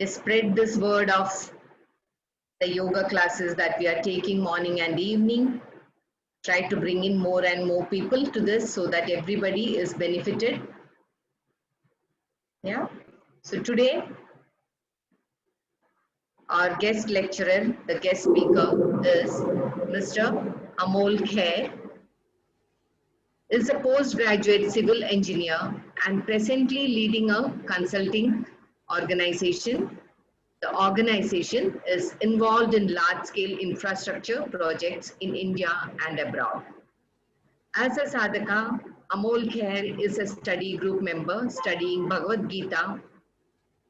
spread this word of the yoga classes that we are taking morning and evening. Try to bring in more and more people to this so that everybody is benefited. Yeah. So today, our guest lecturer, the guest speaker is Mr. Amol Khair, is a postgraduate civil engineer and presently leading a consulting organization. The organization is involved in large-scale infrastructure projects in India and abroad. As a sadhaka, Amol Khair is a study group member studying Bhagavad Gita.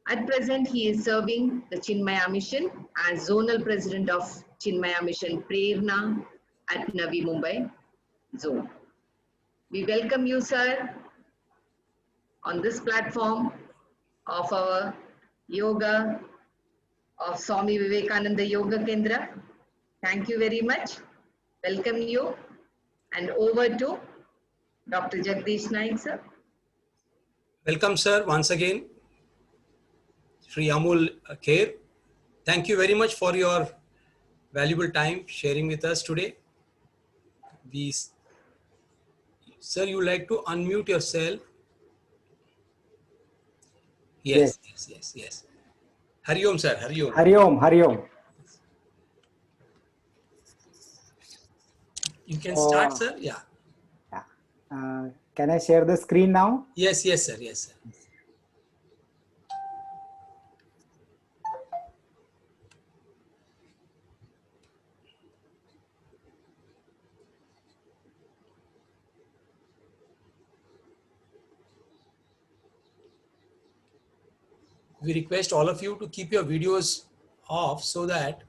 At present, he is serving the Chinmaya Mission as Zonal President of Chinmaya Mission Prerna at Navi Mumbai Zone. We welcome you, sir, on this platform of our yoga of Swami Vivekananda Yoga Kendra. Thank you very much. Welcome you. And over to Dr. Jagdish Naik, sir. Welcome, sir, once again. Shri Amol Khair. Thank you very much for your valuable time sharing with us today. Sir, you like to unmute yourself? Yes. Hari Om, sir. Hari Om. Hari Om, Hari Om. You can start, sir. Yeah. Can I share the screen now? Yes, sir. Yes, sir. We request all of you to keep your videos off so that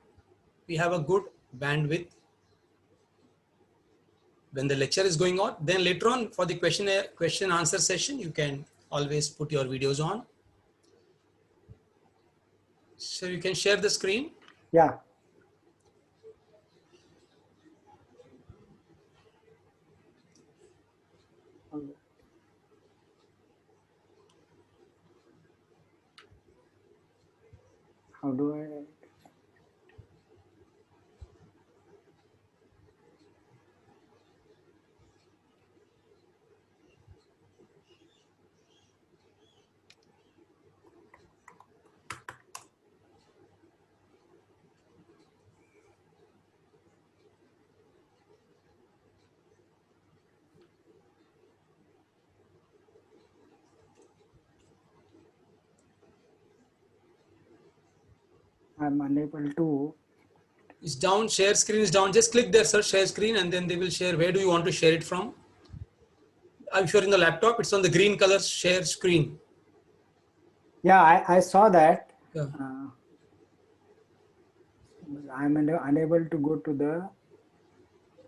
we have a good bandwidth when the lecture is going on. Then later on for the question answer session, you can always put your videos on. So you can share the screen. Yeah. How do I? I'm unable to. It's down, share screen is down. Just click there, sir, share screen, and then they will share. Where do you want to share it from? I'm sure in the laptop, it's on the green color share screen. Yeah, I saw that. Yeah. I'm unable to go to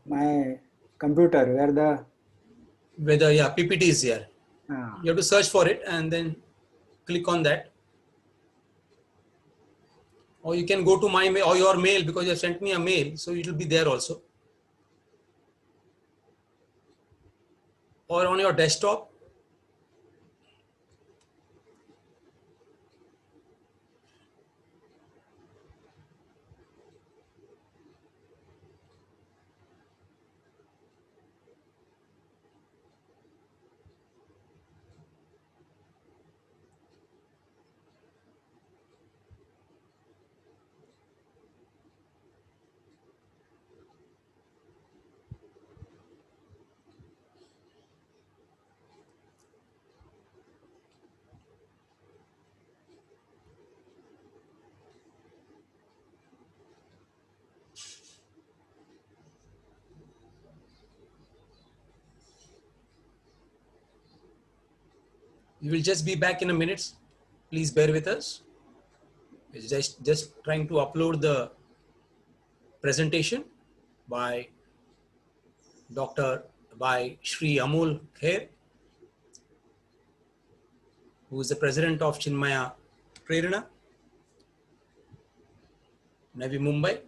my computer where the PPT is here. You have to search for it and then click on that. Or you can go to my mail or your mail because you have sent me a mail, so it will be there also. Or on your desktop. We will just be back in a minute. Please bear with us. It's just trying to upload the presentation by Shri Amol Khair, who is the president of Chinmaya Prerna, Navi Mumbai.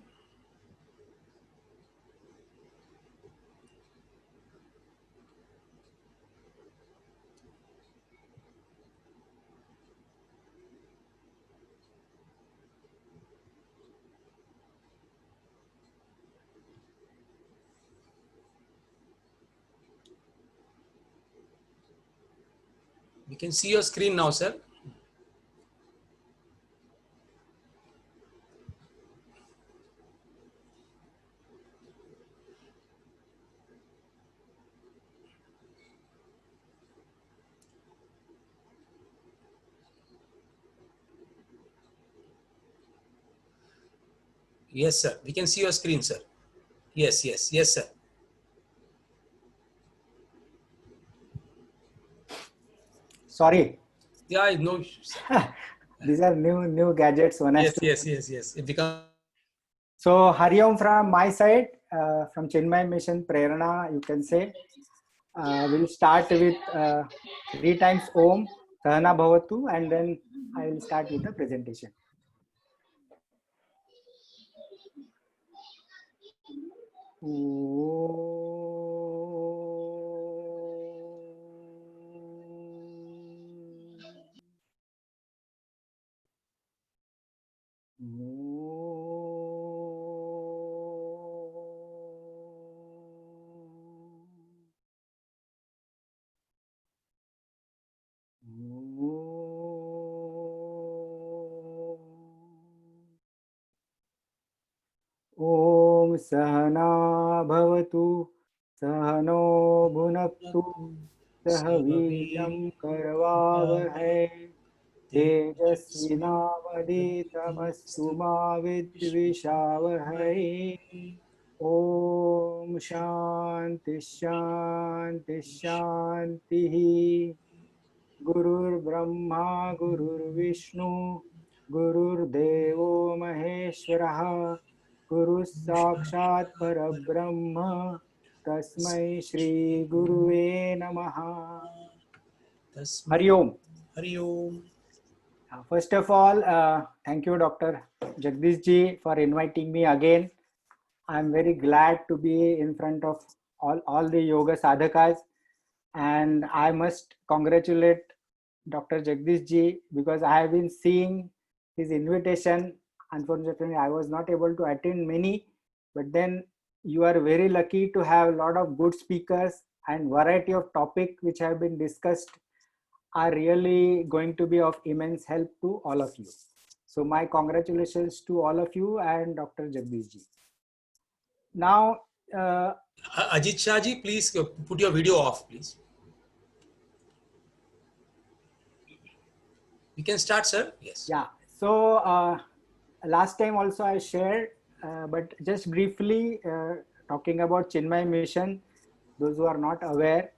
We can see your screen now, sir. Yes, sir. We can see your screen, sir. Yes, yes, yes, sir. Sorry. Yeah, no issues, sir. These are new gadgets. One has Yes, to. yes, yes, yes. It becomes. So Hari Om from my side, from Chinmay Mission Prerana, you can say. We'll start with 3 times Om, Sahana Bhavatu, and then I will start with the presentation. ॐ सहना भवतु सहनो भुनक्तु सह वीर्यं करवावहै तेजस्विनावधीतमस्तु मा विद्विषावहै ॐ शान्ति शान्ति शान्तिः गुरुर्ब्रह्मा गुरुर्विष्णु गुरुर्देवो महेश्वरः गुरुः साक्षात् परब्रह्म तस्मै श्री गुरुवे नमः. Hari Om. Hari Om. First of all, thank you, Dr. Jagdish ji, for inviting me again. I'm very glad to be in front of all the yoga sadhakas, and I must congratulate Dr. Jagdish ji because I have been seeing his invitation. Unfortunately, I was not able to attend many, but then you are very lucky to have a lot of good speakers and variety of topics which have been discussed are really going to be of immense help to all of you. So my congratulations to all of you and Dr. Jagdish ji. Now, Ajit Shah ji, please put your video off, please. We can start, sir. Yes. Yeah. So last time also I shared, but just briefly talking about Chinmay Mission, those who are not aware,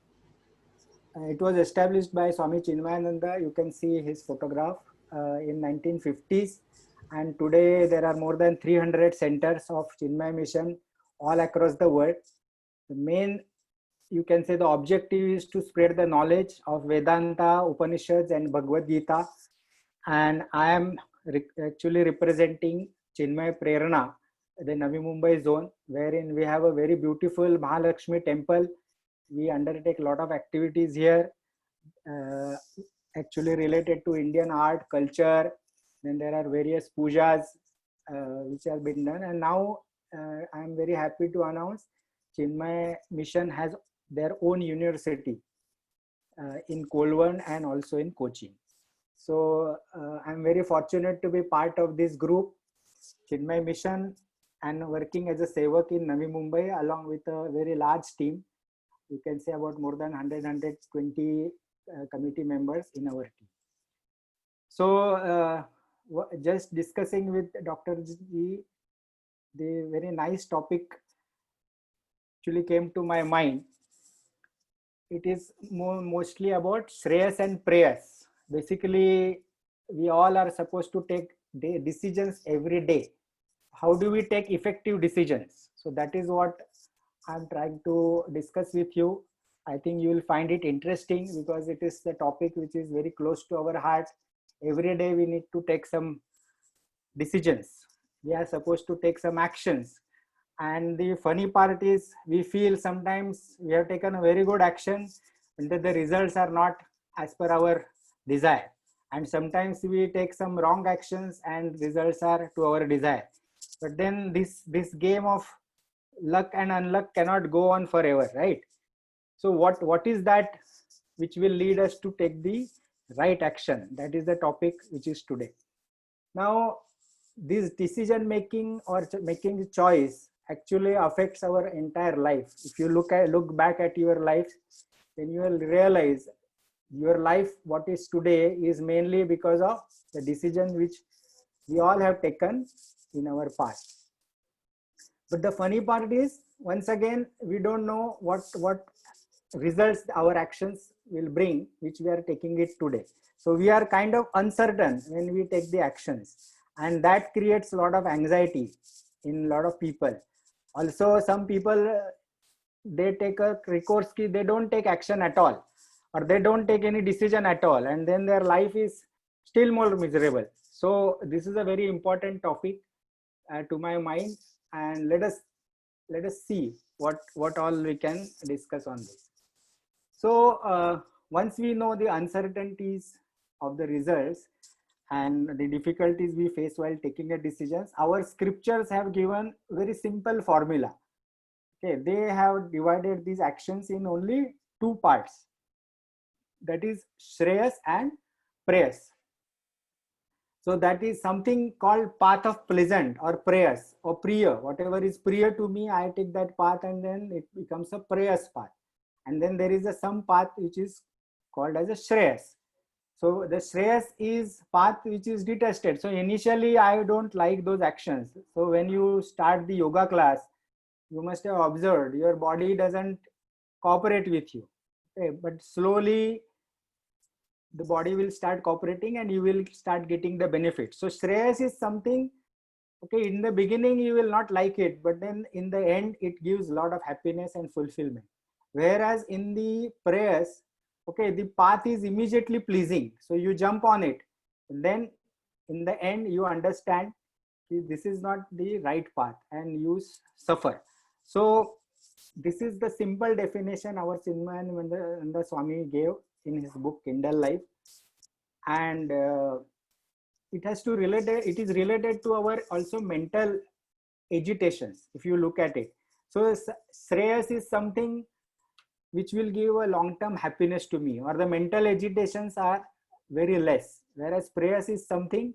it was established by Swami Chinmayananda. You can see his photograph in 1950s. And today there are more than 300 centers of Chinmay Mission all across the world. The main, you can say the objective is to spread the knowledge of Vedanta, Upanishads and Bhagavad Gita. And I am actually representing Chinmay Prerana, the Navi Mumbai zone, wherein we have a very beautiful Mahalakshmi temple. We undertake a lot of activities here, actually related to Indian art, culture. Then there are various pujas which have been done. And now I am very happy to announce Chinmay Mission has their own university in Kolwan and also in Cochin. So I'm very fortunate to be part of this group, Chinmay Mission, and working as a sevak in Navi Mumbai along with a very large team. You can say about more than 120 committee members in our team. So just discussing with Dr. Ji, the very nice topic actually came to my mind. It is mostly about Shreyas and prayers. Basically, we all are supposed to take decisions every day. How do we take effective decisions? So that is what I'm trying to discuss with you. I think you will find it interesting because it is the topic which is very close to our heart. Every day we need to take some decisions. We are supposed to take some actions. And the funny part is we feel sometimes we have taken a very good action and that the results are not as per our desire. And sometimes we take some wrong actions and results are to our desire. But then this game of luck and unluck cannot go on forever, right? So what is that which will lead us to take the right action. That is the topic which is today. Now, this decision making or making choice actually affects our entire life. If you look back at your life, then you will realize your life, what is today, is mainly because of the decision which we all have taken in our past. But the funny part is, once again, we don't know what results our actions will bring, which we are taking it today. So we are kind of uncertain when we take the actions, and that creates a lot of anxiety in a lot of people. Also, some people, they take a recourse, they don't take action at all, or they don't take any decision at all, and then their life is still more miserable. So this is a very important topic to my mind, and let us see what all we can discuss on this. So once we know the uncertainties of the results and the difficulties we face while taking a decisions, our scriptures have given very simple formula. Okay, they have divided these actions in only two parts, that is Shreyas and Prayas. So that is something called path of pleasant or prayers or priya. Whatever is priya to me, I take that path, and then it becomes a prayers path. And then there is some path which is called as a Shreyas. So the Shreyas is path which is detested. So initially I don't like those actions. So when you start the yoga class, you must have observed your body doesn't cooperate with you. Okay, but slowly the body will start cooperating and you will start getting the benefit. So Shreyas is something, okay, in the beginning you will not like it, but then in the end it gives a lot of happiness and fulfillment. Whereas in the prayers, okay, the path is immediately pleasing, so you jump on it, and then in the end you understand this is not the right path and you suffer. So this is the simple definition our Chinmayananda Swami gave in his book Kindle Life, and it is related to our also mental agitations, if you look at it. So Shreyas is something which will give a long-term happiness to me, or the mental agitations are very less, whereas Prayas is something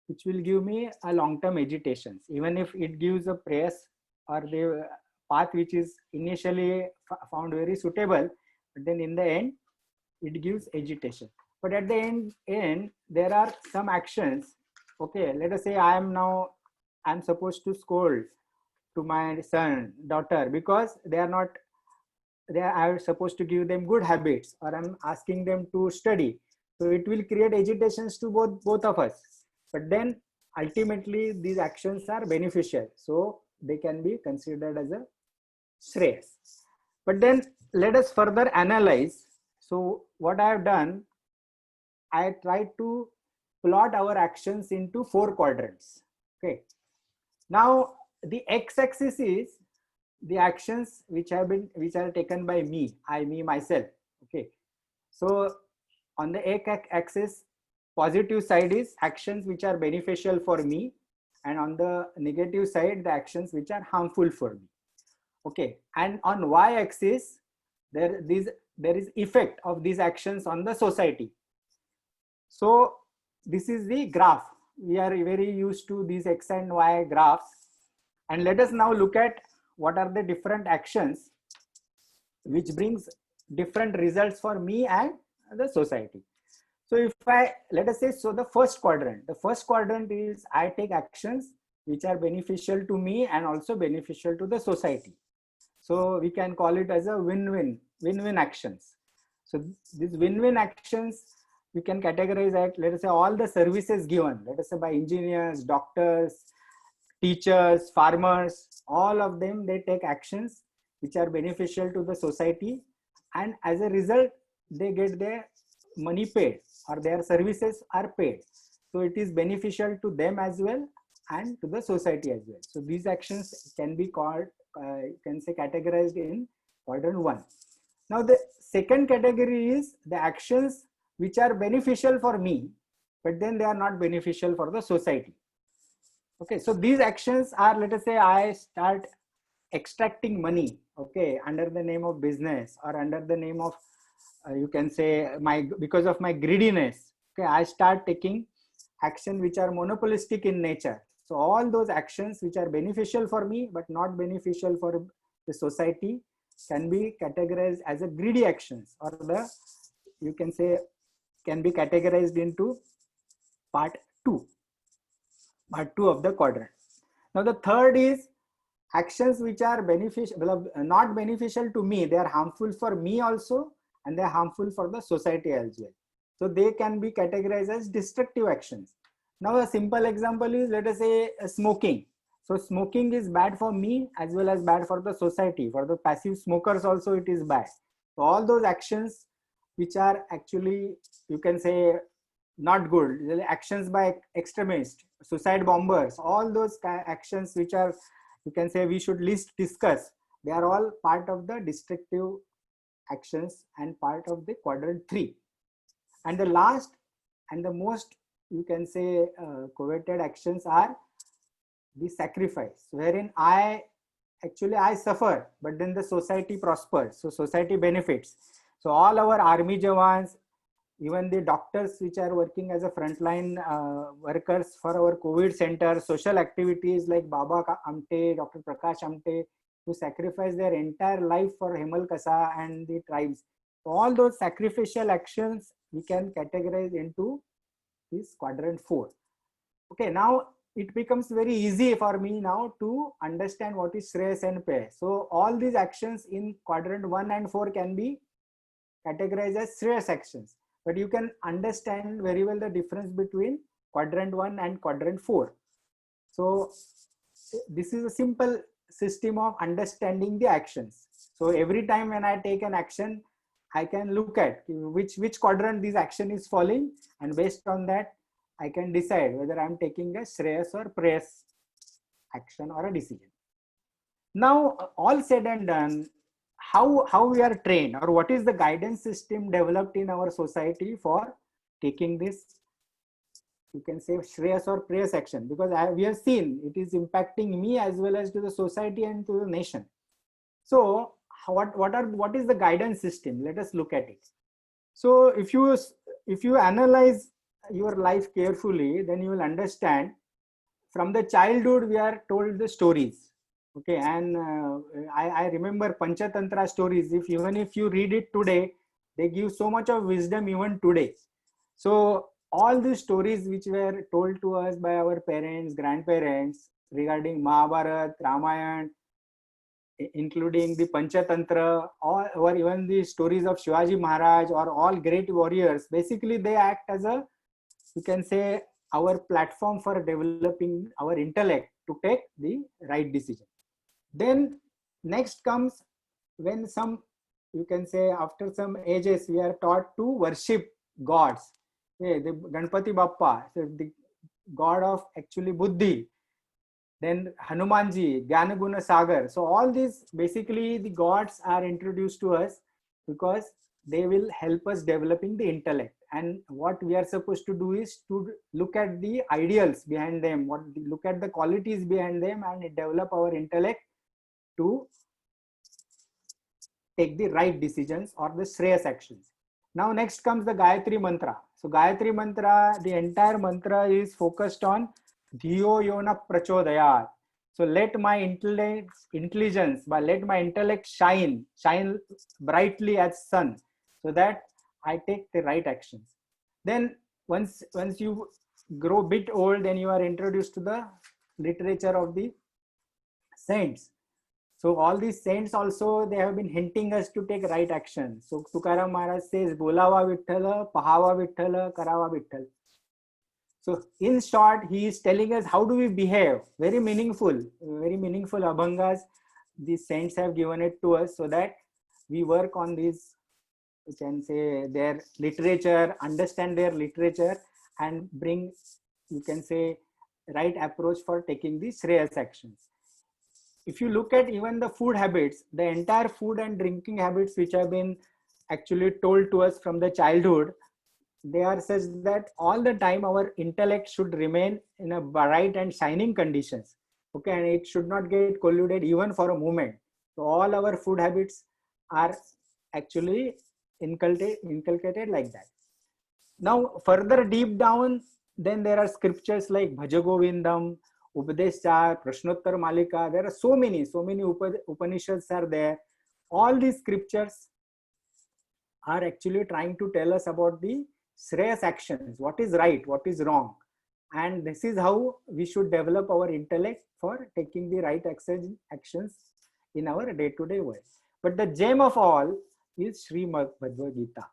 which will give me a long-term agitations, even if it gives a Prayas or the path which is initially found very suitable, but then in the end it gives agitation. But at the end there are some actions. Okay, let us say I'm supposed to scold to my son, daughter, because they are supposed to give them good habits, or I'm asking them to study. So it will create agitations to both of us. But then ultimately these actions are beneficial, so they can be considered as a Shreyas. But then let us further analyze. So what I have done, I tried to plot our actions into 4 quadrants. Okay. Now the x-axis is the actions which are taken by me, myself. Okay. So on the x-axis, positive side is actions which are beneficial for me, and on the negative side, the actions which are harmful for me. Okay. And on y-axis, there is effect of these actions on the society. So this is the graph. We are very used to these x and y graphs. And let us now look at what are the different actions which brings different results for me and the society. So if let us say, so the first quadrant is I take actions which are beneficial to me and also beneficial to the society. So we can call it as a win-win actions. So these win-win actions, we can categorize at, let us say, all the services given, let us say by engineers, doctors, teachers, farmers, all of them, they take actions which are beneficial to the society, and as a result they get their money paid, or their services are paid. So it is beneficial to them as well and to the society as well. So these actions can be called, you can say, categorized in quadrant 1. Now the second category is the actions which are beneficial for me, but then they are not beneficial for the society. Okay, so these actions are, let us say I start extracting money, okay, under the name of business or under the name of you can say because of my greediness, okay, I start taking action which are monopolistic in nature. So all those actions which are beneficial for me but not beneficial for the society can be categorized as a greedy actions, or the, you can say, can be categorized into part 2 of the quadrant. Now the third is actions which are beneficial, not beneficial to me, they are harmful for me also, and they are harmful for the society as well. So they can be categorized as destructive actions. Now a simple example is, let us say, smoking. So smoking is bad for me as well as bad for the society. For the passive smokers also it is bad. So all those actions which are actually, you can say, not good, actions by extremists, suicide bombers, all those actions which are, you can say, we should least discuss, they are all part of the destructive actions and part of the quadrant 3. And the last and the most, you can say, coveted actions are the sacrifice, wherein I suffer, but then the society prospers, so society benefits. So all our army jawans, even the doctors which are working as a frontline workers for our COVID center, social activities like Baba Amte, Dr. Prakash Amte, who sacrificed their entire life for Hemal Kasa and the tribes. So all those sacrificial actions we can categorize into this quadrant 4. Okay, now it becomes very easy for me now to understand what is Shreyas and Preyas. So all these actions in quadrant 1 and 4 can be categorized as Shreyas actions. But you can understand very well the difference between quadrant 1 and quadrant 4. So this is a simple system of understanding the actions. So every time when I take an action, I can look at which quadrant this action is falling, and based on that, I can decide whether I'm taking a Shreyas or Preyas action or a decision. Now, all said and done, how we are trained, or what is the guidance system developed in our society for taking this, you can say, Shreyas or Preyas action, because we have seen it is impacting me as well as to the society and to the nation. So what is the guidance system? Let us look at it. So if you analyze your life carefully, then you will understand from the childhood we are told the stories. Okay, and I remember Panchatantra stories. Even if you read it today, they give so much of wisdom even today. So all these stories which were told to us by our parents, grandparents regarding Mahabharata, Ramayana, including the Panchatantra, or even the stories of Shivaji Maharaj, or all great warriors, basically they act as a, you can say, our platform for developing our intellect to take the right decision. Then next comes when some, you can say, after some ages we are taught to worship gods. The Ganpati Bappa, so the god of actually Buddhi. Then Hanumanji, Gyanaguna Sagar. So all these, basically the gods are introduced to us because they will help us developing the intellect. And what we are supposed to do is to look at the ideals behind them, look at the qualities behind them, and develop our intellect to take the right decisions or the Shreyas actions. Now next comes the Gayatri Mantra. So Gayatri Mantra, the entire mantra is focused on Dhiyo Yona Prachodayat. So let my intelligence, but let my intellect shine brightly as sun, so that I take the right actions. Then once you grow a bit old, then you are introduced to the literature of the saints. So all these saints also, they have been hinting us to take right action. So Tukaram Maharaj says, Bolava Vithala, Pahava Vithala, Karava Vithala. So in short, he is telling us how do we behave. Very meaningful abhangas these saints have given it to us, so that we work on these, you can say, their literature, understand their literature, and bring, you can say, right approach for taking these Shreyas actions. If you look at even the food habits, the entire food and drinking habits which have been actually told to us from the childhood, they are such that all the time our intellect should remain in a bright and shining conditions. Okay, and it should not get colluded even for a moment. So all our food habits are actually inculcated like that. Now further deep down, then there are scriptures like Bhajagovindam, Upadeshar, Prashnottar Malika. There are so many Upanishads are there. All these scriptures are actually trying to tell us about the Shreyas actions, what is right, what is wrong. And this is how we should develop our intellect for taking the right actions in our day-to-day world. But the gem of all is Srimad Bhagavad Gita.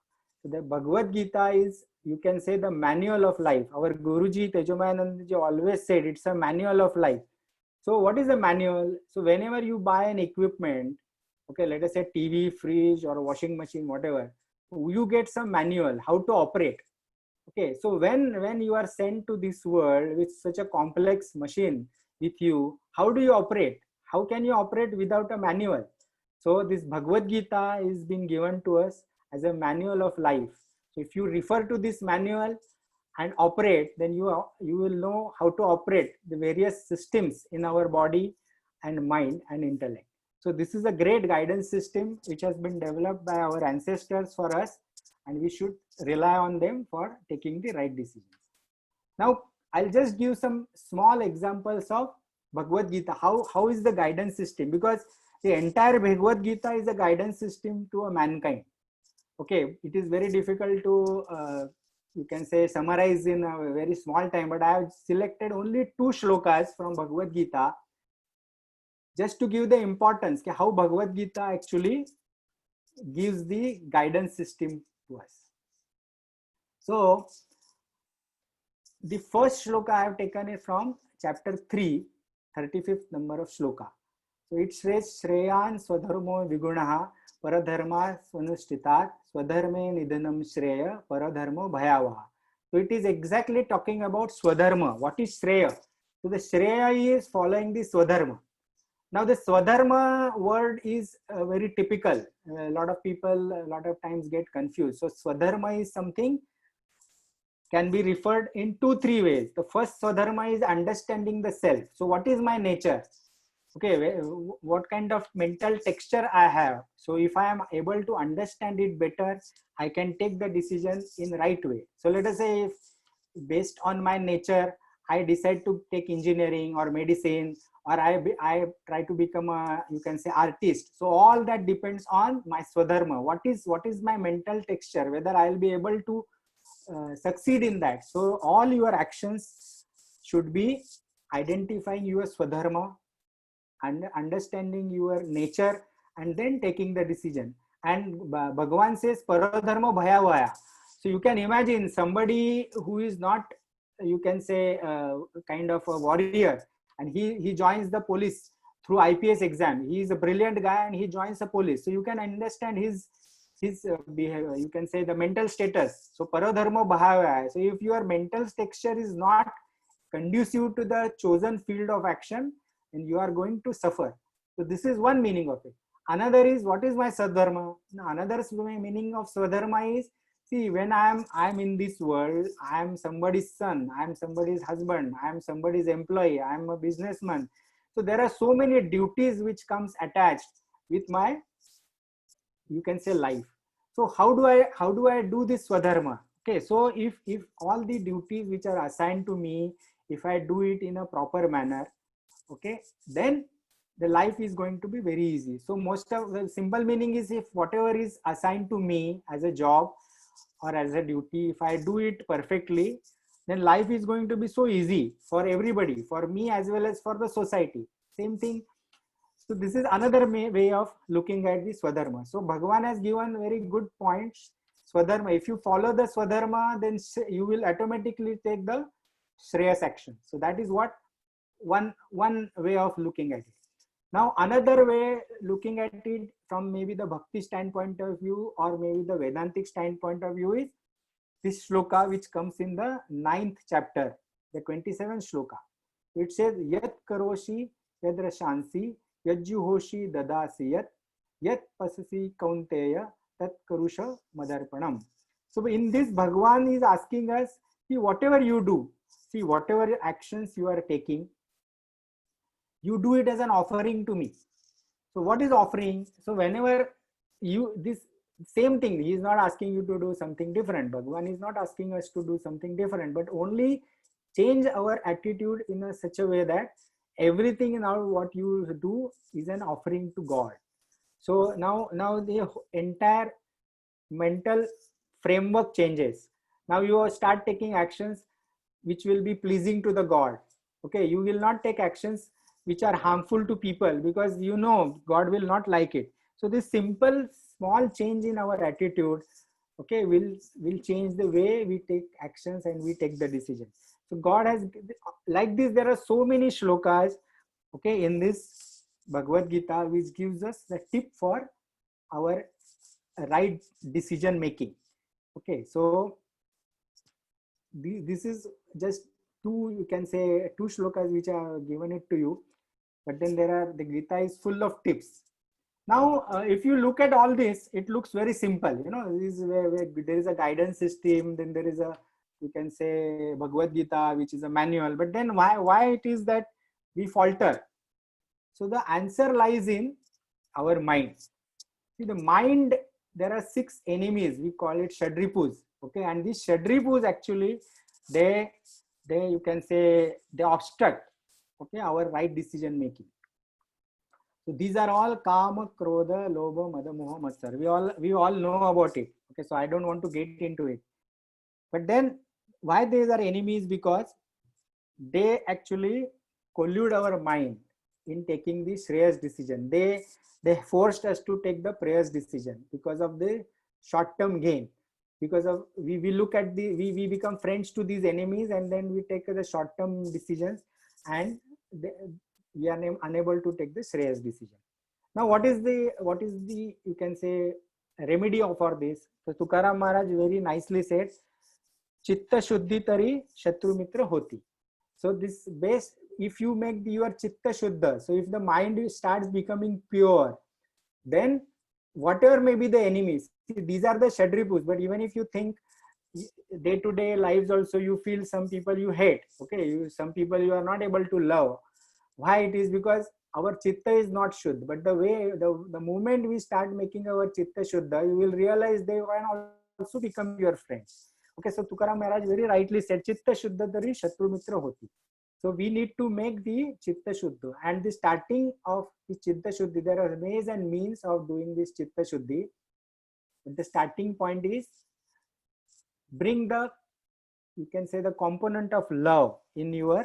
So the Bhagavad Gita is, you can say, the manual of life. Our Guruji Tejomayanandaji always said it's a manual of life. So what is a manual? So whenever you buy an equipment, okay, let us say TV, fridge or washing machine, whatever, you get some manual how to operate. Okay, so when you are sent to this world with such a complex machine with you, how do you operate? How can you operate without a manual? So this Bhagavad Gita is being given to us as a manual of life. So if you refer to this manual and operate, then you will know how to operate the various systems in our body and mind and intellect. So this is a great guidance system which has been developed by our ancestors for us, and we should rely on them for taking the right decisions. Now, I'll just give some small examples of Bhagavad Gita. How is the guidance system? Because the entire Bhagavad Gita is a guidance system to a mankind. Okay, it is very difficult to, you can say, summarize in a very small time, but I have selected only 2 shlokas from Bhagavad Gita just to give the importance how Bhagavad Gita actually gives the guidance system to us. So the first shloka I have taken it from chapter 3, 35th number of shloka. So it says, Shreyan Swadharmo Vigunaha Paradharma Swanushtitat Swadharme Nidhanam Shreya Paradharmo Bhayavaha. So it is exactly talking about Swadharma. What is Shreya? So the Shreya is following the Swadharma. Now the Swadharma word is very typical. A lot of people a lot of times get confused. So Swadharma is something can be referred in 2-3 ways. The first Swadharma is understanding the self. So what is my nature? Okay, what kind of mental texture I have. So if I am able to understand it better, I can take the decision in the right way. So let us say if based on my nature, I decide to take engineering or medicine, or I try to become a, you can say, artist. So all that depends on my Swadharma. What is my mental texture, whether I'll be able to succeed in that. So all your actions should be identifying your Swadharma and understanding your nature and then taking the decision. And Bhagavan says Paradharma Bhayavaya. So you can imagine somebody who is not, you can say, kind of a warrior, and he joins the police through IPS exam. He is a brilliant guy and he joins the police. So you can understand his behavior, you can say the mental status. So Paradharma Bhayavaya. So if your mental texture is not conducive to the chosen field of action, then you are going to suffer. So this is one meaning of it. Another is, what is my Sadharma? Another meaning of Swadharma is, see, when I'm in this world, I am somebody's son, I am somebody's husband, I am somebody's employee, I am a businessman. So there are so many duties which comes attached with my, you can say, life. So how do I do this Swadharma? Okay, so if all the duties which are assigned to me, if I do it in a proper manner, okay, then the life is going to be very easy. So most of the simple meaning is, if whatever is assigned to me as a job or as a duty, if I do it perfectly, then life is going to be so easy for everybody, for me as well as for the society. Same thing. So this is another way of looking at the Swadharma. So Bhagavan has given very good points. Swadharma, if you follow the Swadharma, then you will automatically take the Shreyas action. So that is what one way of looking at it. Now another way looking at it from maybe the Bhakti standpoint of view or maybe the Vedantic standpoint of view is this shloka which comes in the 9th chapter, the 27th shloka. It says, Yat karoshi yadrashansi yajjuhoshi dadasi yat pasasi kaunteya tat karusha madarpanam. So in this, Bhagavan is asking us, see, whatever you do, see, whatever actions you are taking, you do it as an offering to me. So what is offering? So whenever you, Same thing. He is not asking you to do something different. Bhagwan is not asking us to do something different, but only change our attitude in such a way that everything now what you do is an offering to God. So now the entire mental framework changes. Now you start taking actions which will be pleasing to the God. Okay, you will not take actions which are harmful to people, because you know God will not like it. So this simple small change in our attitude, okay, will change the way we take actions and we take the decision. So God has, like this, there are so many shlokas, okay, in this Bhagavad Gita, which gives us the tip for our right decision making. Okay, so this is just two, you can say, two shlokas which I have given it to you, but then the Gita is full of tips. Now, if you look at all this, it looks very simple. You know, this is where there is a guidance system, then there is a, you can say, Bhagavad Gita, which is a manual. But then why it is that we falter? So the answer lies in our mind. See, the mind, there are 6 enemies. We call it Shadripus. Okay, and these Shadripus actually, they you can say, they obstruct, okay, our right decision making. So these are all Kama, Krodha, Lobha, Mada, Moha, Matsar. We all know about it. Okay, so I don't want to get into it. But then why these are enemies? Because they actually collude our mind in taking the Shreyas decision. They forced us to take the Preyas decision because of the short-term gain. Because of we look at we become friends to these enemies, and then we take the short-term decisions, and we are unable to take the Shreyas decision. Now, what is the you can say remedy for this? So Tukaram Maharaj very nicely said, Chitta Shuddhi Tari Shatru Mitra Hoti. So this base, if you make your Chitta Shuddha, so if the mind starts becoming pure, then whatever may be the enemies, see, these are the Shadripus, but even if you think day-to-day lives also, you feel some people you hate, okay, some people you are not able to love. Why it is? Because our Chitta is not Shuddha, but the moment we start making our Chitta Shuddha, you will realize they can also become your friends. Okay, so Tukaram Maharaj very rightly said, Chitta Shuddha Tari Shatru Mitra Hoti. So we need to make the Chitta Shuddha, and the starting of the Chitta Shuddhi, there are ways and means of doing this Chitta Shuddhi. But the starting point is bring the, you can say, the component of love in your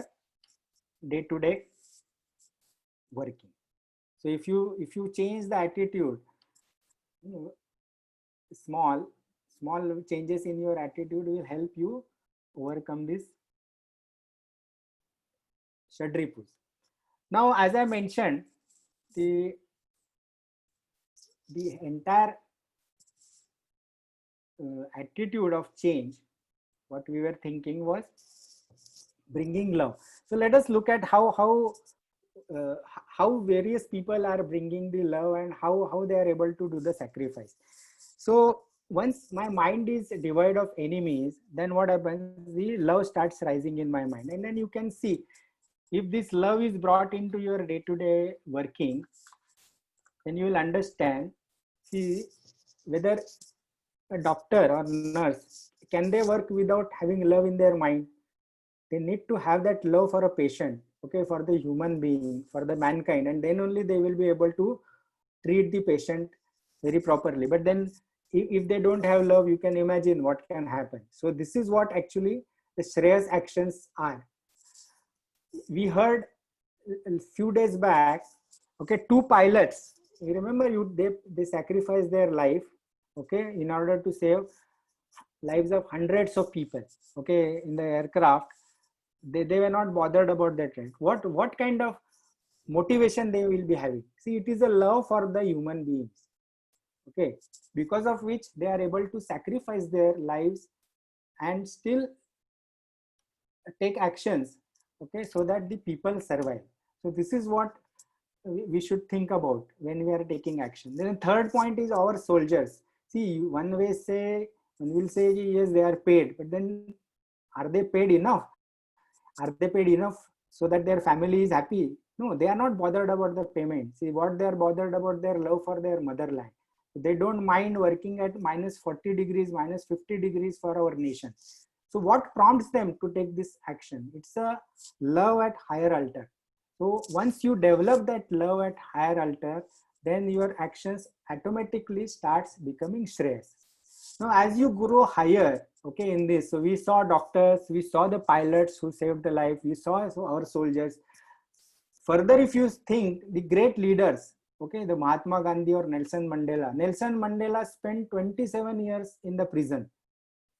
day-to-day working. So if you change the attitude, you know, small changes in your attitude will help you overcome this Shadripus. Now, as I mentioned, the entire attitude of change, what we were thinking was bringing love. So let us look at how various people are bringing the love, and how they are able to do the sacrifice. So once my mind is devoid of enemies, then what happens? The love starts rising in my mind, and then you can see, if this love is brought into your day-to-day working, then you will understand, see, whether a doctor or nurse, can they work without having love in their mind? They need to have that love for a patient, okay, for the human being, for the mankind, and then only they will be able to treat the patient very properly. But then if they don't have love, you can imagine what can happen. So this is what actually the Shreyas actions are. We heard a few days back, okay, 2 pilots, you remember, they sacrificed their life, okay, in order to save lives of hundreds of people, okay, in the aircraft. They were not bothered about that, right? What kind of motivation they will be having? See, it is a love for the human beings, okay, because of which they are able to sacrifice their lives and still take actions, okay, so that the people survive. So this is what we should think about when we are taking action. Then the third point is our soldiers. See, one will say, yes, they are paid, but then are they paid enough? Are they paid enough so that their family is happy? No, they are not bothered about the payment. See, what they are bothered about, their love for their motherland. They don't mind working at minus 40 degrees, minus 50 degrees for our nation. So what prompts them to take this action? It's a love at higher altar. So once you develop that love at higher altar, then your actions automatically starts becoming Shreyas. Now, as you grow higher, okay, in this, so we saw doctors, we saw the pilots who saved the life, we saw our soldiers. Further, if you think the great leaders, okay, the Mahatma Gandhi or Nelson Mandela. Nelson Mandela spent 27 years in the prison.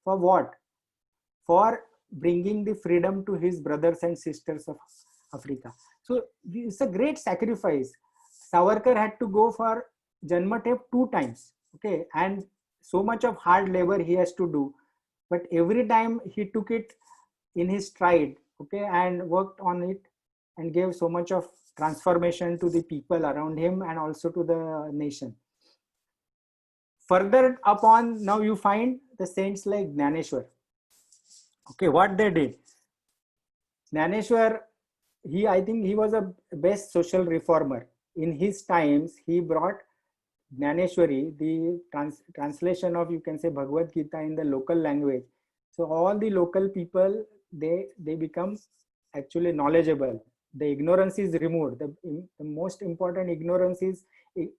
For what? For bringing the freedom to his brothers and sisters of Africa. So it's a great sacrifice. Savarkar had to go for Janmatep 2 times, okay, and so much of hard labor he has to do, but every time he took it in his stride, okay, and worked on it and gave so much of transformation to the people around him and also to the nation. Further upon, now you find the saints like Jnaneshwar. Okay, what they did. Jnaneshwar, I think he was a best social reformer. In his times, he brought Jnaneshwari, the translation of, you can say, Bhagavad Gita in the local language. So all the local people, they become actually knowledgeable. The ignorance is removed. The most important ignorance is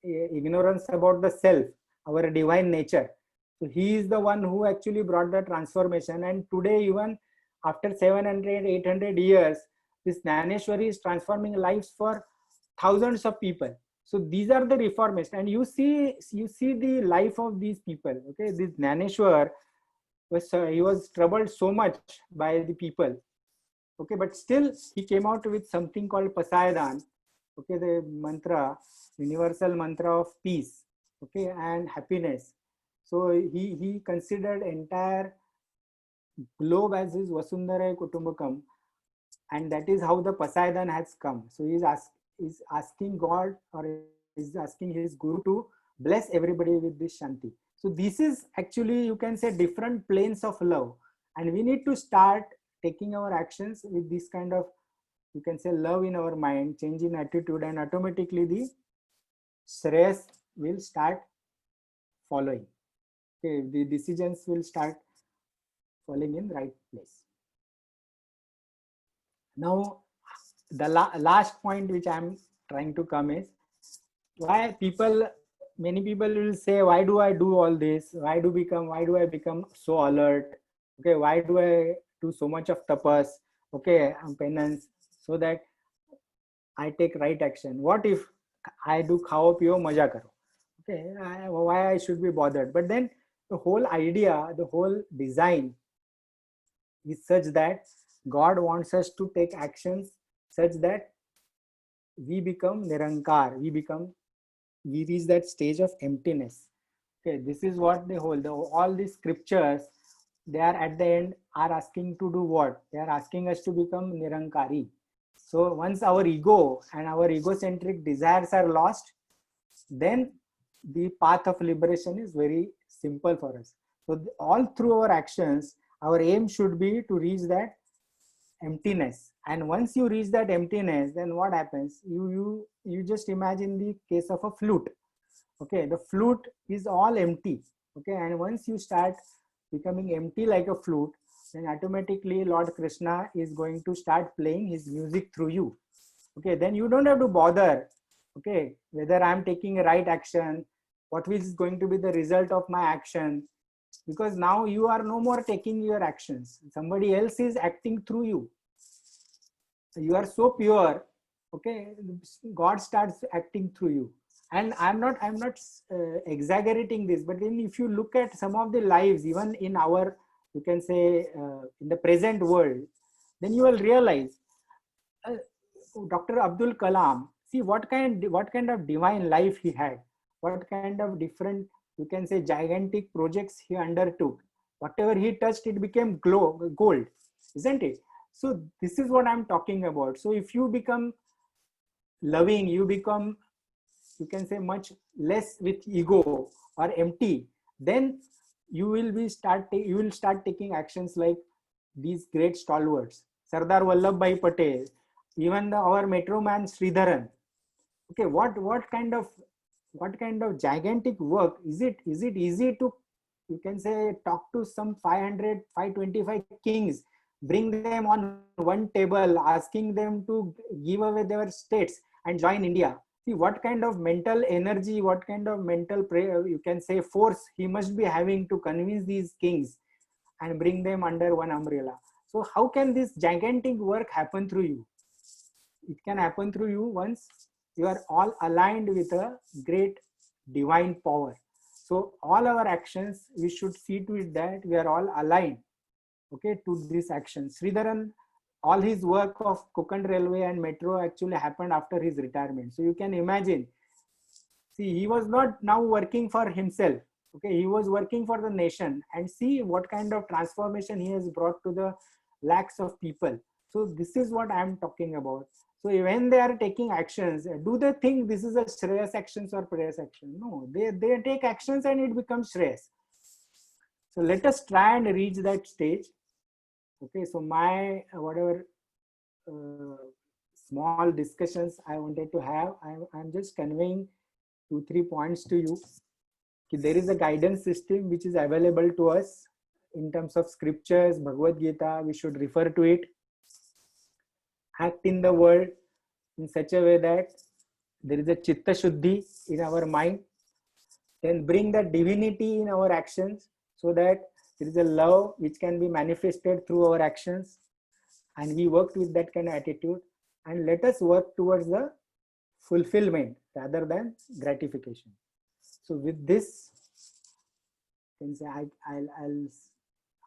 ignorance about the self, our divine nature. So he is the one who actually brought the transformation. And today, even after 700, 800 years, this Jnaneshwari is transforming lives for thousands of people. So these are the reformists, and you see the life of these people. Okay, this Jnaneshwar he was troubled so much by the people. Okay, but still he came out with something called Pasayadhan. Okay, the mantra, universal mantra of peace. Okay, and happiness. So he considered entire globe as his Vasundhara Kutumbakam, and that is how the Pasayadhan has come. So he is asking God, or is asking his Guru to bless everybody with this Shanti. So this is actually, you can say, different planes of love, and we need to start taking our actions with this kind of, you can say, love in our mind, change in attitude, and automatically the Shreyas will start following. Okay, the decisions will start falling in right place. Now, the last point which I'm trying to come is, why many people will say, why do I do all this? Why do I become so alert? Okay, why do I do so much of tapas? Okay, penance, so that I take right action. What if I do khao piyo maja karo? Okay, why I should be bothered? But then the whole idea, the whole design is such that God wants us to take actions such that we become Nirankar, we reach that stage of emptiness. Okay, this is what all these scriptures, they are at the end are asking to do what? They are asking us to become Nirankari. So once our ego and our egocentric desires are lost, then the path of liberation is very simple for us. So all through our actions, our aim should be to reach that emptiness. And once you reach that emptiness, then what happens? You just imagine the case of a flute. Okay, the flute is all empty. Okay, and once you start becoming empty like a flute, then automatically Lord Krishna is going to start playing his music through you. Okay, then you don't have to bother, okay, whether I'm taking a right action, what is going to be the result of my action, because now you are no more taking your actions. Somebody else is acting through you. You are so pure, okay, God starts acting through you. And I'm not exaggerating this, but then if you look at some of the lives, even in our, you can say, in the present world, then you will realize Dr. Abdul Kalam, see what kind of divine life he had, what kind of different, you can say, gigantic projects he undertook. Whatever he touched, it became gold, isn't it? So this is what I'm talking about. So if you become loving, you become, you can say, much less with ego or empty, then you will start taking actions like these great stalwarts, Sardar Vallabhbhai Patel, even our metro man Sridharan. Okay, what kind of what kind of gigantic work is it? Is it easy to, you can say, talk to some 500, 525 kings, bring them on one table, asking them to give away their states and join India? See what kind of mental energy, what kind of mental, you can say, force he must be having to convince these kings and bring them under one umbrella. So how can this gigantic work happen through you? It can happen through you once you are all aligned with a great divine power. So all our actions, we should see to it that we are all aligned, okay, to this action. Sridharan, all his work of Konkan Railway and Metro actually happened after his retirement. So you can imagine, see, he was not now working for himself, okay, he was working for the nation, and see what kind of transformation he has brought to the lakhs of people. So this is what I am talking about. So when they are taking actions, do they think this is a Shreyas actions or Preyas action? No, they take actions and it becomes Shreyas. So let us try and reach that stage. Okay, so my whatever small discussions I wanted to have, I'm just conveying 2-3 points to you. There is a guidance system which is available to us in terms of scriptures, Bhagavad Gita. We should refer to it. Act in the world in such a way that there is a chitta shuddhi in our mind. Then bring the divinity in our actions so that there is a love which can be manifested through our actions. And we work with that kind of attitude. And let us work towards the fulfillment rather than gratification. So with this, I can say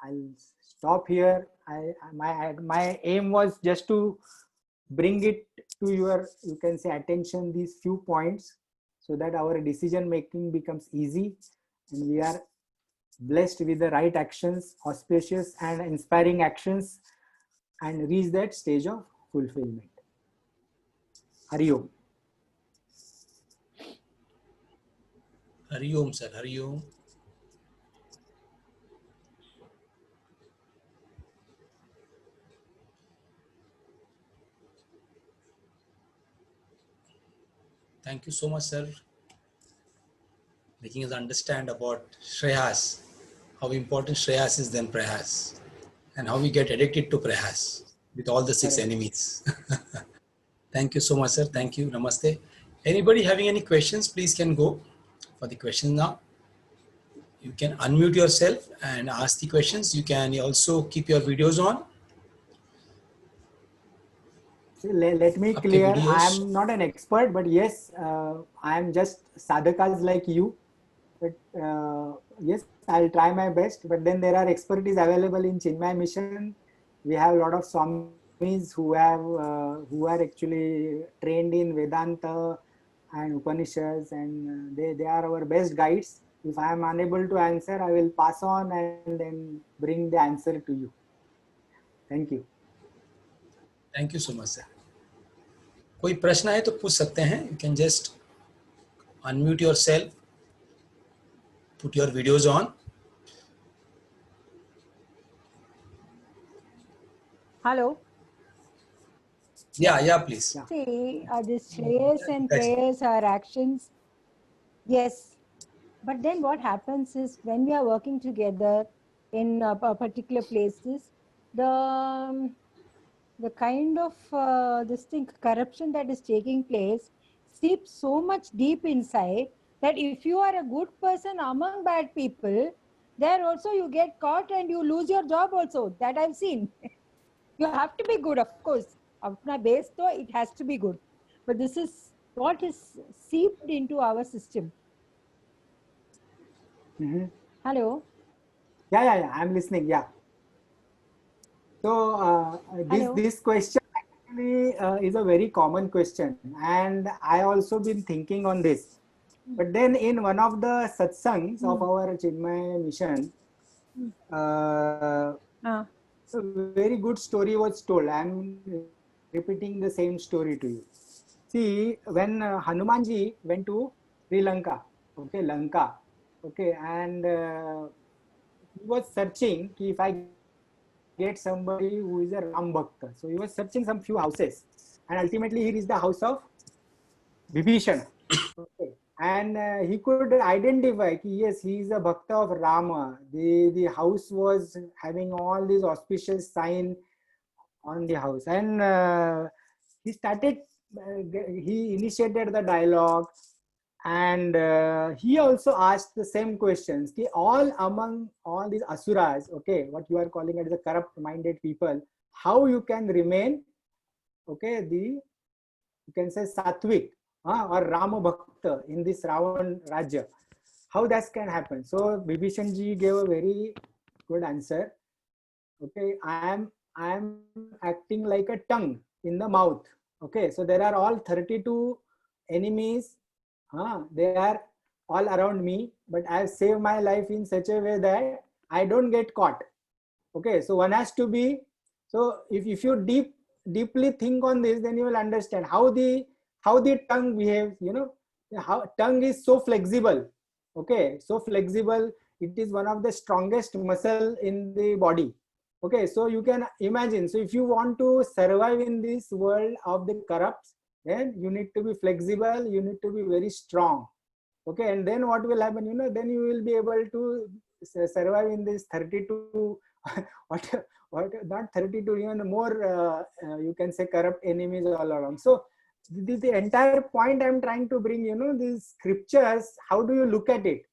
I'll stop here. My aim was just to bring it to your, you can say, attention, these few points, so that our decision making becomes easy and we are blessed with the right actions, auspicious and inspiring actions, and reach that stage of fulfillment. Hari Om. Hari Om, sir. Hari Om. Thank you so much, sir, making us understand about Shreyas, how important Shreyas is than Prayas, and how we get addicted to Prayas with all the 6 enemies. Thank you so much, sir. Thank you. Namaste. Anybody having any questions, please can go for the questions now. You can unmute yourself and ask the questions. You can also keep your videos on. Let me clear, I am not an expert, but yes, I am just sadhakas like you. But yes, I'll try my best. But then there are expertise available in Chinmay Mission. We have a lot of Swamis who are actually trained in Vedanta and Upanishads, and they are our best guides. If I am unable to answer, I will pass on and then bring the answer to you. Thank you. Thank you so much, sir. कोई प्रश्न है तो पूछ सकते हैं. You can just unmute yourself, put your videos on. Hello. Yeah, please. See, this Shreyas and Prayas are actions. Yes. But then what happens is when we are working together in particular places, the kind of corruption that is taking place seeps so much deep inside that if you are a good person among bad people, there also you get caught and you lose your job also. That I've seen. You have to be good, of course. Apna base though, it has to be good. But this is what is seeped into our system. Mm-hmm. Hello. Yeah. I'm listening. Yeah. So this question actually is a very common question, and I also been thinking on this. But then in one of the satsangs of our Chinmay Mission, a very good story was told. I'm repeating the same story to you. See, when Hanumanji went to Sri Lanka, okay, Lanka, okay, and he was searching if I get somebody who is a Ram Bhakta. So he was searching some few houses, and ultimately he reached the house of Vibhishana. Okay. and he could identify, yes, he is a Bhakta of Rama. The house was having all these auspicious sign on the house, and he started, he initiated the dialogue, and he also asked the same questions. All among all these asuras, okay, what you are calling it as a corrupt minded people, how you can remain, okay, you can say Satvik or Rama Bhakta in this Ravan Rajya. How that can happen? So Bibhishan ji gave a very good answer. Okay, I am acting like a tongue in the mouth. Okay, so there are all 32 enemies. They are all around me, but I have saved my life in such a way that I don't get caught. Okay, so one has to be, so if you deeply think on this, then you will understand how the tongue behaves. You know, how tongue is so flexible. Okay, so flexible. It is one of the strongest muscle in the body. Okay, so you can imagine. So if you want to survive in this world of the corrupts, then you need to be flexible. You need to be very strong. Okay, and then what will happen? You know, then you will be able to survive in this 32 what not 32, even more, you can say corrupt enemies all around. So the entire point I'm trying to bring, you know, these scriptures, how do you look at it?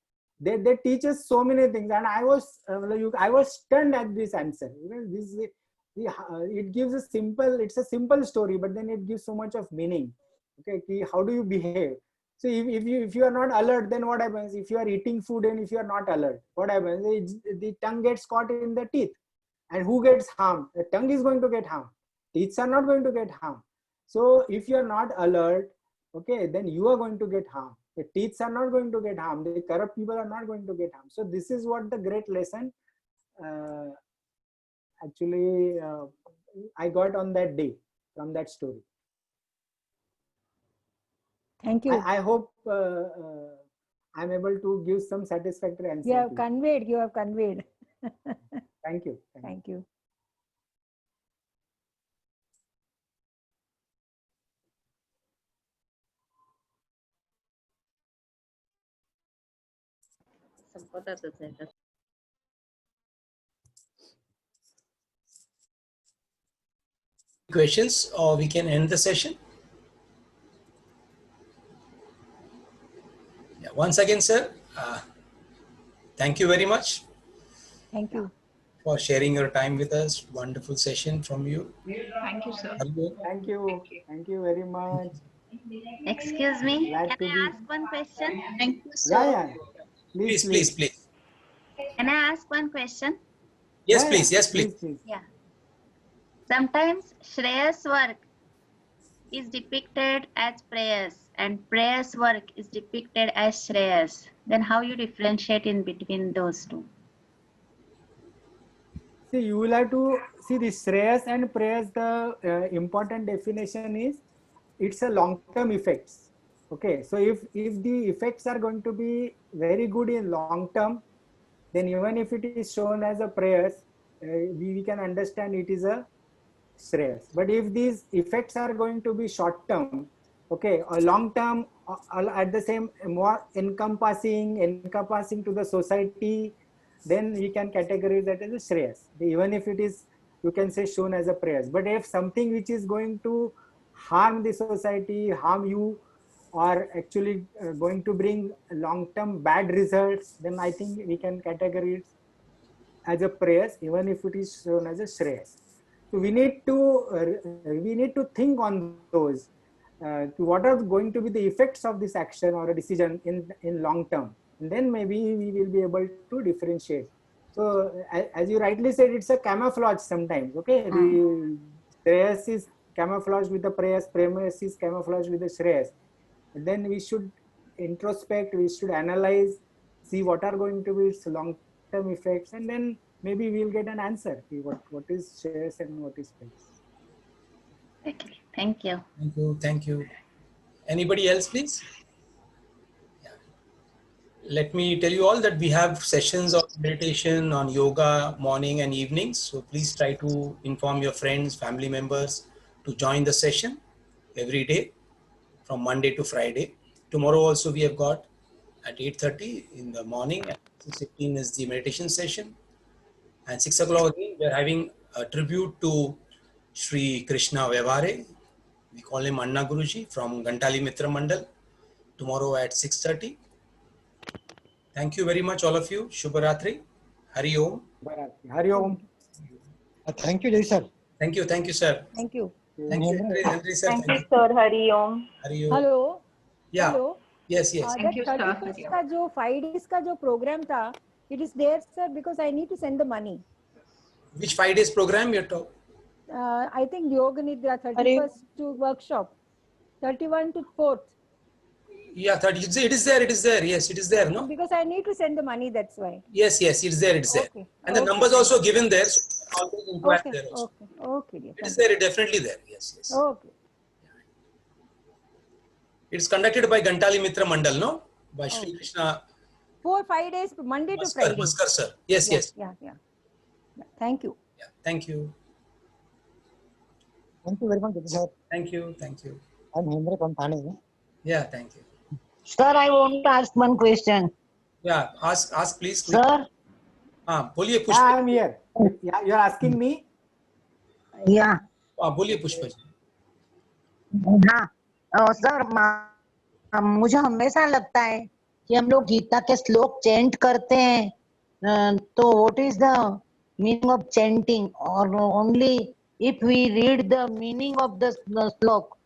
They teach us so many things, and I was stunned at this answer. You know, it gives a simple, it's a simple story, but then it gives so much of meaning. Okay, how do you behave? So if you are not alert, then what happens? If you are eating food and if you are not alert, what happens? The tongue gets caught in the teeth. And who gets harmed? The tongue is going to get harmed. Teeth are not going to get harmed. So if you are not alert, okay, then you are going to get harmed. The teeth are not going to get harmed. The corrupt people are not going to get harmed. So this is what the great lesson actually I got on that day from that story. Thank you. I hope I'm able to give some satisfactory answer. You have conveyed. You have conveyed. Thank you. Thank you. Questions, or we can end the session. Yeah, once again, sir, thank you very much. Thank you. For sharing your time with us. Wonderful session from you. Thank you, sir. Thank you. Thank you very much. Excuse me, Glad to can be. I ask one question? Thank you, sir. Yeah. Please. Can I ask one question? Yes, Yeah, please. Yes, please. Yeah. Sometimes Shreya's work is depicted as prayers and prayers work is depicted as Shreya's. Then how you differentiate in between those two? See, you will have to see the Shreyas and prayers. The important definition is it's a long-term effects. Okay, so if the effects are going to be very good in long term, then even if it is shown as a prayers, we can understand it is a Shreyas. But if these effects are going to be short term, okay, or long term, at the same more encompassing to the society, then we can categorize that as a Shreyas. Even if it is, you can say, shown as a prayers. But if something which is going to harm the society, harm you, or actually going to bring long-term bad results, then I think we can categorize as a prayers, even if it is shown as a Shreyas. So we need to think on those. What are going to be the effects of this action or a decision in long term, and then maybe we will be able to differentiate. So as you rightly said, it's a camouflage sometimes. Okay, the Shreyas is camouflaged with the prayers is camouflaged with the Shreyas. And then we should introspect, we should analyze, see what are going to be its long-term effects, and then maybe we'll get an answer. What is Shreyas and what is prayers. Okay, thank you. Thank you. Anybody else, please? Yeah. Let me tell you all that we have sessions of meditation on yoga morning and evenings. So please try to inform your friends, family members to join the session every day from Monday to Friday. Tomorrow also we have got at 8:30 in the morning. At 6:15 is the meditation session. And 6 o'clock again, we are having a tribute to Sri Krishna Vyavare. We call him Anna Guruji from Gantali Mitra Mandal. Tomorrow at 6:30. Thank you very much, all of you. Shubharatri. Hari Om. Hari Om. Thank you, Jai sir. Thank you, sir. Thank you. Thank you, Henry sir. Thank you, sir. Hari Om. Hari Om. Hello. Yeah. Hello. Yes, yes. Thank you, sir. 31st का जो 5 days का जो program था, it is there, sir, because I need to send the money. Which 5 days program you're talking? I think Yoga Nidra 31st to workshop, 31 to 4th. Yeah, 30. It is there. Yes, it is there, no? Because I need to send the money, that's why. Yes, it's there. Okay. And the Okay. numbers also given there. So always inquire Okay. there also. Okay. Dear. It is there, definitely there. Yes. Okay. It's conducted by Gantali Mitra Mandal, no? By Sri Krishna 4-5 days, Monday to Friday. Maskar sir. Yes. Yeah. Thank you. Yeah. Thank you. Thank you very much, Jai sir. Thank you. I'm Henry from Thane. Yeah, thank you. Sir, I want to ask one question. Yeah, ask please. Sir, बोलिए Yeah, पुष्प. I'm here. Yeah, you're asking me? yeah. बोलिए पुष्प जी. हाँ sir मुझे हमेशा लगता है कि हम लोग गीता के श्लोक चेंट करते हैं तो what is the meaning of chanting और only if we read the meaning of the श्लोक